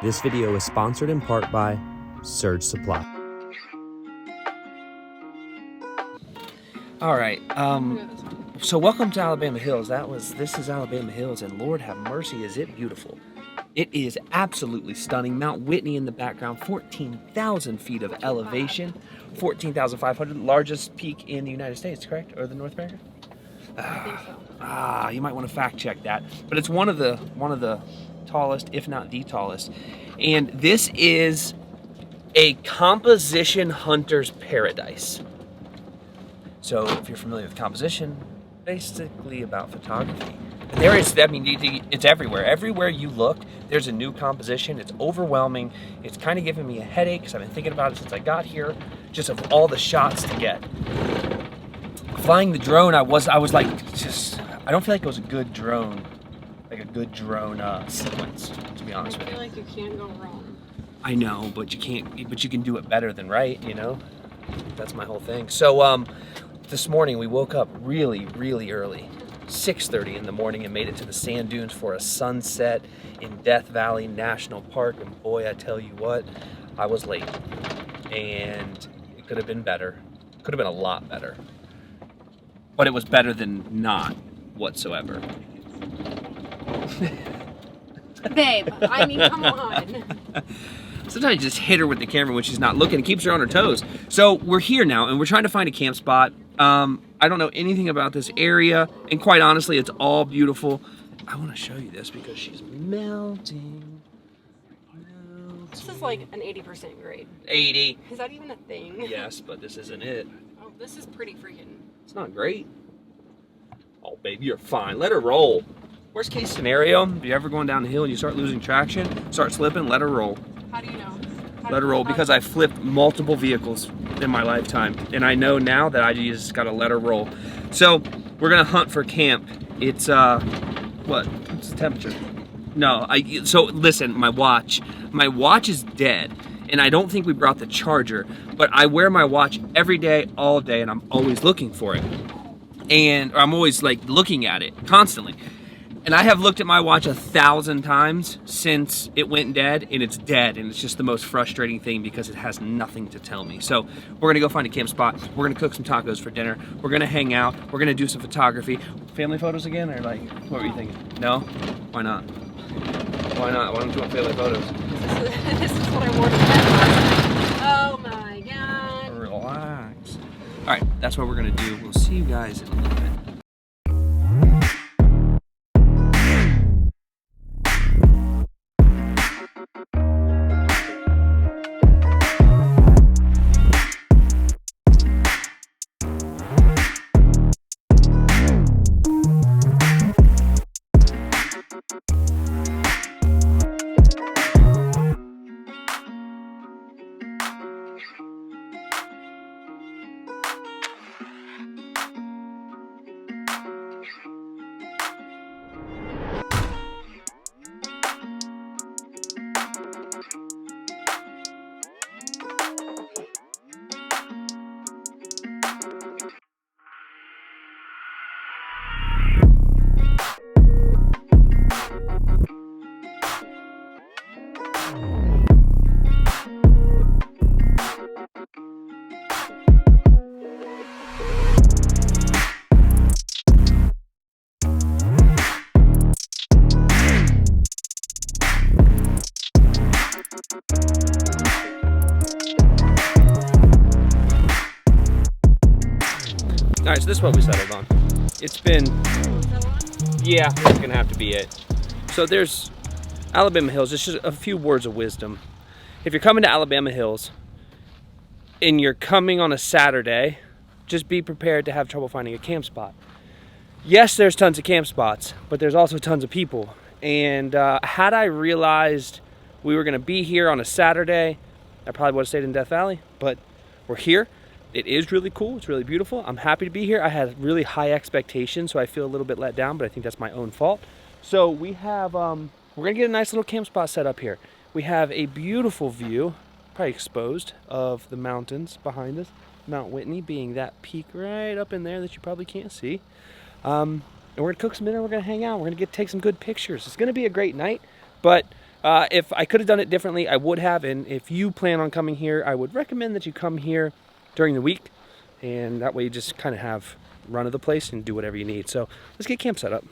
This video is sponsored in part by Surge Supply. All right, so welcome to Alabama Hills. This is Alabama Hills, and Lord have mercy, is it beautiful. It is absolutely stunning. Mount Whitney in the background, 14,000 feet of elevation, 14,500, largest peak in the United States, correct? Or the North America? I think so. You might want to fact check that. But it's one of the tallest, if not the tallest. And this is a composition hunter's paradise. So if you're familiar with composition, basically about photography. There is, I mean, it's everywhere. Everywhere you look, there's a new composition. It's overwhelming. It's kind of giving me a headache because I've been thinking about it since I got here, just of all the shots to get. Flying the drone, I was like, I don't feel like it was a good drone, sequence, to be honest with you. I feel like you can't go wrong. I know, but you can do it better than right, you know? That's my whole thing. So, this morning we woke up really, really early, 6:30 in the morning, and made it to the sand dunes for a sunset in Death Valley National Park. And boy, I tell you what, I was late. And it could have been better. Could have been a lot better. But it was better than not whatsoever. Babe, I mean, come on. Sometimes you just hit her with the camera when she's not looking. It keeps her on her toes. So we're here now, and we're trying to find a camp spot. I don't know anything about this area, and quite honestly, it's all beautiful. I want to show you this because she's melting. This is like an 80% grade. 80. Is that even a thing? Yes, but this isn't it. Oh, this is pretty freaking... It's not great. Oh, baby, you're fine. Let her roll. Worst case scenario, if you're ever going down the hill and you start losing traction, start slipping, let her roll. How do you know? Let her roll, because I flipped multiple vehicles in my lifetime, and I know now that I just gotta let her roll. So we're gonna hunt for camp. It's what's the temperature? No, so listen, my watch is dead, and I don't think we brought the charger, but I wear my watch every day, all day, and I'm always looking for it, and I'm always like looking at it constantly. And I have looked at my watch 1,000 times since it went dead, and it's dead, and it's just the most frustrating thing because it has nothing to tell me. So we're gonna go find a camp spot. We're gonna cook some tacos for dinner. We're gonna hang out. We're gonna do some photography. Family photos again, or like, what were you thinking? No? Why not? Why not? Why don't you want family photos? This is what I wore to bed last night. Oh my God. Relax. All right, that's what we're gonna do. We'll see you guys in a little bit. All right, so this is what we settled on. It's been, yeah, that's gonna have to be it. So there's Alabama Hills, it's just a few words of wisdom. If you're coming to Alabama Hills and you're coming on a Saturday, just be prepared to have trouble finding a camp spot. Yes, there's tons of camp spots, but there's also tons of people. And had I realized we were gonna be here on a Saturday, I probably would have stayed in Death Valley, but we're here. It is really cool, it's really beautiful. I'm happy to be here. I had really high expectations, so I feel a little bit let down, but I think that's my own fault. So we have, we're gonna get a nice little camp spot set up here. We have a beautiful view, probably exposed, of the mountains behind us. Mount Whitney being that peak right up in there that you probably can't see. And we're gonna cook some dinner, we're gonna hang out, we're gonna take some good pictures. It's gonna be a great night, but If I could have done it differently, I would have. And if you plan on coming here, I would recommend that you come here during the week. And that way you just kind of have run of the place and do whatever you need. So let's get camp set up.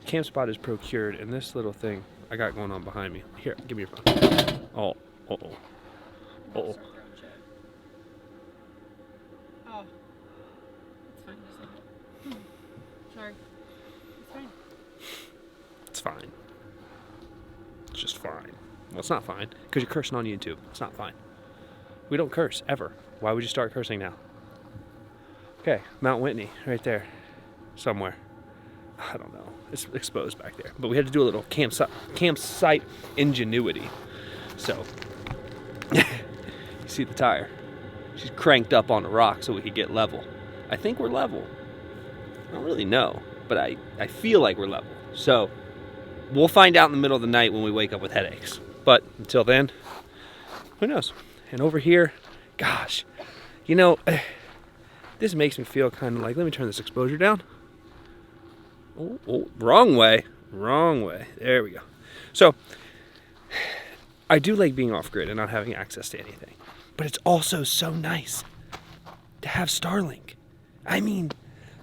Camp spot is procured, and this little thing I got going on behind me. Here, give me your phone. Oh, uh-oh. Uh-oh. Oh. It's fine. Sorry. It's fine. It's fine. It's just fine. Well, it's not fine, because you're cursing on YouTube. It's not fine. We don't curse, ever. Why would you start cursing now? Okay, Mount Whitney, right there. Somewhere. I don't know. It's exposed back there. But we had to do a little campsite ingenuity. So, you see the tire? She's cranked up on a rock so we could get level. I think we're level. I don't really know, but I feel like we're level. So, we'll find out in the middle of the night when we wake up with headaches. But until then, who knows? And over here, gosh, you know, this makes me feel kind of like, let me turn this exposure down. Oh, wrong way. Wrong way. There we go. So, I do like being off-grid and not having access to anything. But it's also so nice to have Starlink. I mean,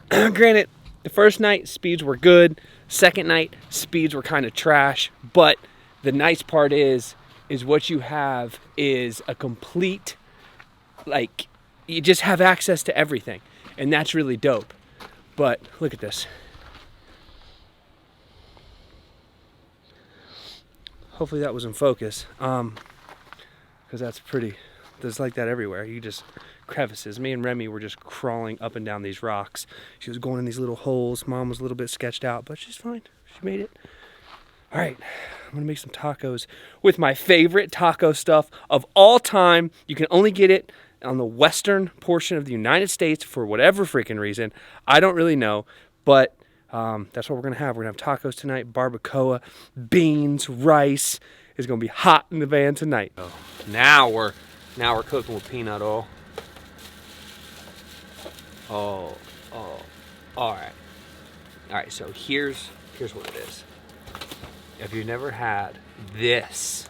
granted, the first night, speeds were good. Second night, speeds were kind of trash. But the nice part is what you have is a complete, like, you just have access to everything. And that's really dope. But look at this. Hopefully that was in focus, because that's pretty, there's like that everywhere. You just, crevices. Me and Remy were just crawling up and down these rocks. She was going in these little holes. Mom was a little bit sketched out, but she's fine. She made it. All right, I'm gonna make some tacos with my favorite taco stuff of all time. You can only get it on the western portion of the United States for whatever freaking reason. I don't really know, but that's what we're gonna have. We're gonna have tacos tonight, barbacoa, beans, rice. It's gonna be hot in the van tonight. Oh, now we're cooking with peanut oil. Oh, all right. So here's what it is. If you've never had this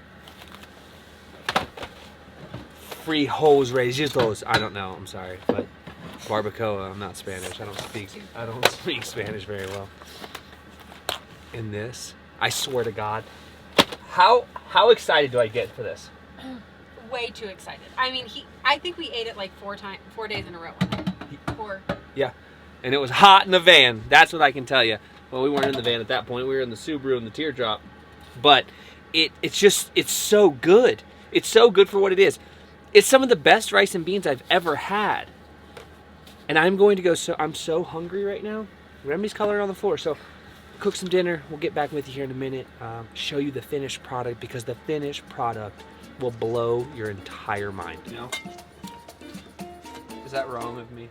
free hose rellejitos, I don't know. I'm sorry, but. Barbacoa, I'm not Spanish. I don't speak Spanish very well. In this, I swear to God, how excited do I get for this? Way too excited. I mean, I think we ate it like 4 days in a row. 4. Yeah, and it was hot in the van. That's what I can tell you. Well, we weren't in the van at that point. We were in the Subaru and the Teardrop. But it's so good. It's so good for what it is. It's some of the best rice and beans I've ever had. And I'm going to go, I'm so hungry right now. Remy's coloring on the floor, so cook some dinner. We'll get back with you here in a minute. Show you the finished product, because the finished product will blow your entire mind. You know? Is that wrong of me?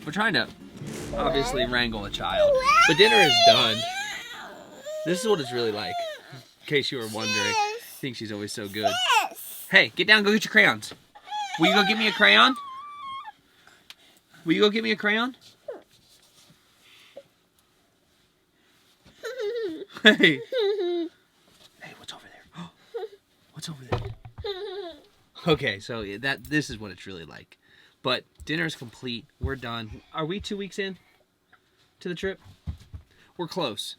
We're trying to obviously wrangle a child, but dinner is done. This is what it's really like, in case you were wondering. I think she's always so good. Hey, get down, go get your crayons. Will you go get me a crayon? Will you go get me a crayon? Hey. Hey, what's over there? What's over there? Okay, so this is what it's really like. But dinner is complete. We're done. Are we 2 weeks in to the trip? We're close.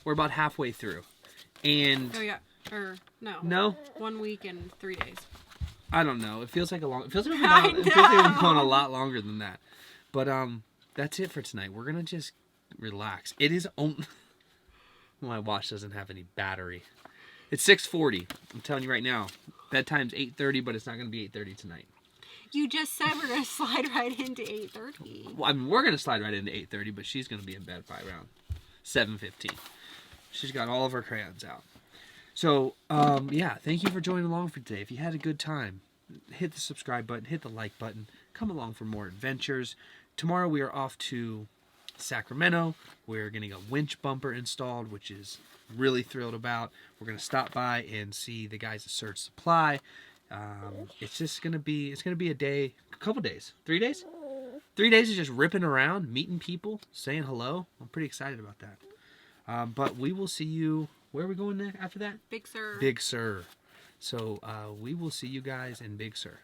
We're about halfway through. And Oh yeah. Or no. No? 1 week and 3 days. I don't know. It feels like it feels like we've been going a lot longer than that. But that's it for tonight. We're gonna just relax. It is only my watch doesn't have any battery. It's 6:40. I'm telling you right now. Bedtime's 8:30, but it's not gonna be 8:30 tonight. You just said we're gonna slide right into 8:30. Well, I mean, we're gonna slide right into 8:30, but she's gonna be in bed by around 7:15. She's got all of her crayons out. So, yeah, thank you for joining along for today. If you had a good time, hit the subscribe button, hit the like button, come along for more adventures. Tomorrow we are off to Sacramento. We're getting a winch bumper installed, which is really thrilled about. We're going to stop by and see the guys at Surge Supply. It's going to be a couple days, 3 days? 3 days of just ripping around, meeting people, saying hello. I'm pretty excited about that. But we will see you. Where are we going after that? Big Sur. Big Sur. So we will see you guys in Big Sur.